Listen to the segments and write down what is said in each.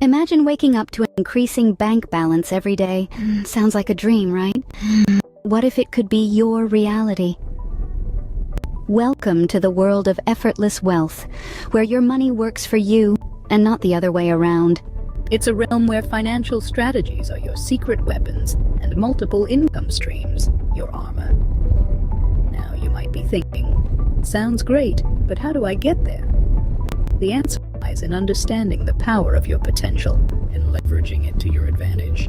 Imagine waking up to an increasing bank balance every day. Sounds like a dream, right? What if it could be your reality? Welcome to the world of effortless wealth, where your money works for you and not the other way around. It's a realm where financial strategies are your secret weapons and multiple income streams your armor. Now you might be thinking, sounds great, but how do I get there? The answer lies in understanding the power of your potential and leveraging it to your advantage.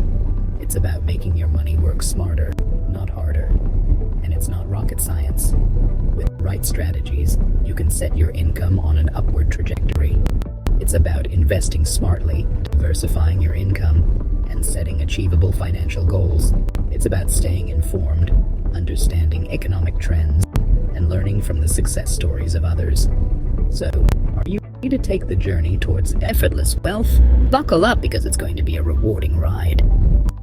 It's about making your money work smarter, not harder. And it's not rocket science. With the right strategies, you can set your income on an upward trajectory. It's about investing smartly, diversifying your income, and setting achievable financial goals. It's about staying informed, understanding economic trends, and learning from the success stories of others. So, are you ready to take the journey towards effortless wealth? Buckle up, because it's going to be a rewarding ride.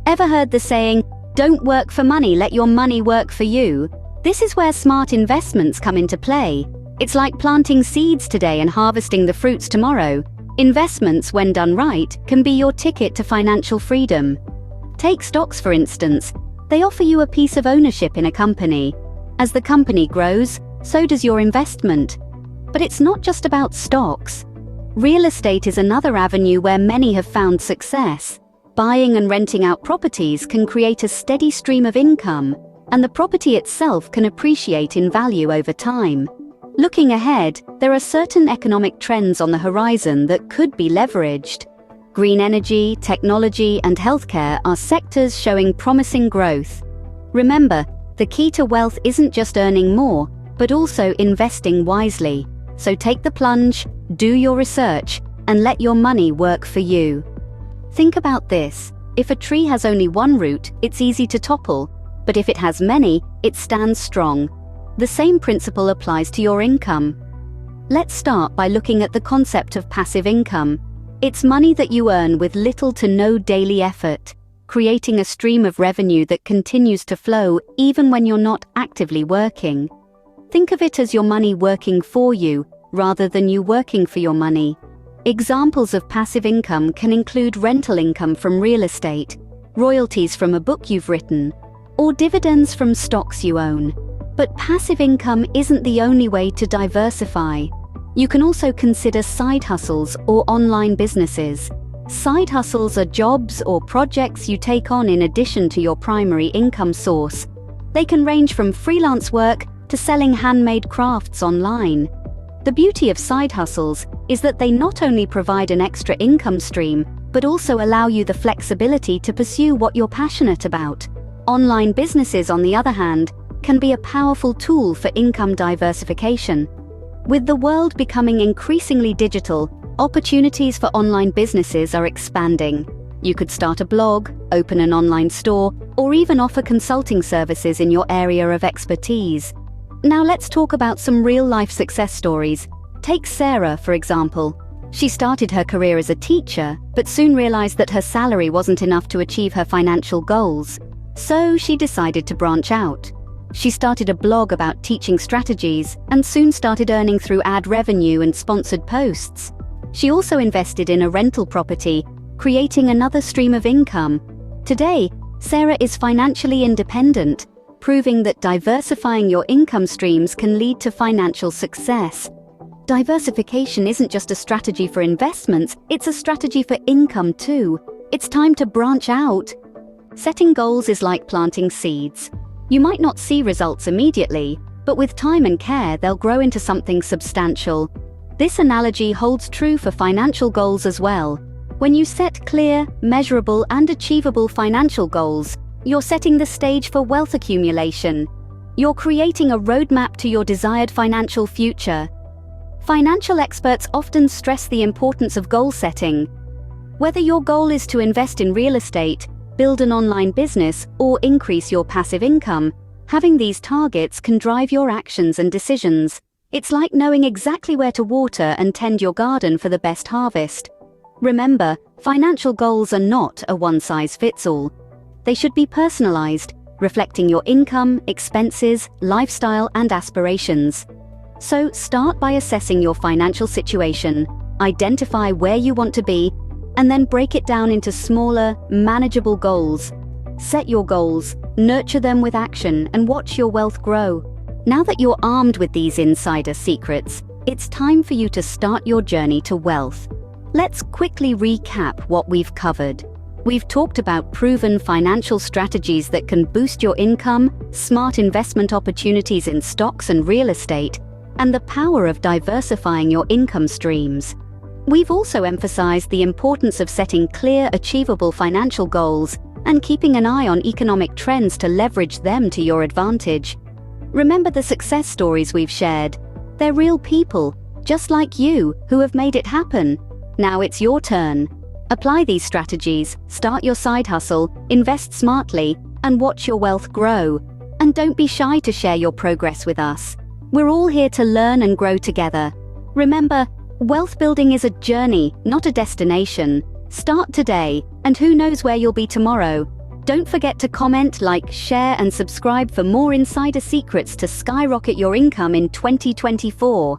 Ever heard the saying, "Don't work for money, let your money work for you"? This is where smart investments come into play. It's like planting seeds today and harvesting the fruits tomorrow. Investments, when done right, can be your ticket to financial freedom. Take stocks, for instance. They offer you a piece of ownership in a company. As the company grows, so does your investment. But it's not just about stocks. Real estate is another avenue where many have found success. Buying and renting out properties can create a steady stream of income, and the property itself can appreciate in value over time. Looking ahead, there are certain economic trends on the horizon that could be leveraged. Green energy, technology, and healthcare are sectors showing promising growth. Remember, the key to wealth isn't just earning more, but also investing wisely. So take the plunge, do your research, and let your money work for you. Think about this. If a tree has only one root, it's easy to topple, but if it has many, it stands strong. The same principle applies to your income. Let's start by looking at the concept of passive income. It's money that you earn with little to no daily effort, creating a stream of revenue that continues to flow even when you're not actively working. Think of it as your money working for you, rather than you working for your money. Examples of passive income can include rental income from real estate, royalties from a book you've written, or dividends from stocks you own. But passive income isn't the only way to diversify. You can also consider side hustles or online businesses. Side hustles are jobs or projects you take on in addition to your primary income source. They can range from freelance work to selling handmade crafts online. The beauty of side hustles is that they not only provide an extra income stream, but also allow you the flexibility to pursue what you're passionate about. Online businesses, on the other hand, can be a powerful tool for income diversification. With the world becoming increasingly digital, opportunities for online businesses are expanding. You could start a blog, open an online store, or even offer consulting services in your area of expertise. Now let's talk about some real-life success stories. Take Sarah, for example. She started her career as a teacher, but soon realized that her salary wasn't enough to achieve her financial goals. So she decided to branch out. She started a blog about teaching strategies and soon started earning through ad revenue and sponsored posts. She also invested in a rental property, creating another stream of income. Today, Sarah is financially independent, proving that diversifying your income streams can lead to financial success. Diversification isn't just a strategy for investments, it's a strategy for income too. It's time to branch out. Setting goals is like planting seeds. You might not see results immediately, but with time and care, they'll grow into something substantial. This analogy holds true for financial goals as well. When you set clear, measurable, and achievable financial goals, you're setting the stage for wealth accumulation. You're creating a roadmap to your desired financial future. Financial experts often stress the importance of goal setting. Whether your goal is to invest in real estate, build an online business, or increase your passive income, having these targets can drive your actions and decisions. It's like knowing exactly where to water and tend your garden for the best harvest. Remember, financial goals are not a one-size-fits-all. They should be personalized, reflecting your income, expenses, lifestyle, and aspirations. So start by assessing your financial situation, identify where you want to be, and then break it down into smaller, manageable goals. Set your goals, nurture them with action, and watch your wealth grow. Now that you're armed with these insider secrets, it's time for you to start your journey to wealth. Let's quickly recap what we've covered. We've talked about proven financial strategies that can boost your income, smart investment opportunities in stocks and real estate, and the power of diversifying your income streams. We've also emphasized the importance of setting clear, achievable financial goals and keeping an eye on economic trends to leverage them to your advantage. Remember the success stories we've shared. They're real people, just like you, who have made it happen. Now it's your turn. Apply these strategies, start your side hustle, invest smartly, and watch your wealth grow. And don't be shy to share your progress with us. We're all here to learn and grow together. Remember, wealth building is a journey, not a destination. Start today, and who knows where you'll be tomorrow. Don't forget to comment, like, share, and subscribe for more insider secrets to skyrocket your income in 2024.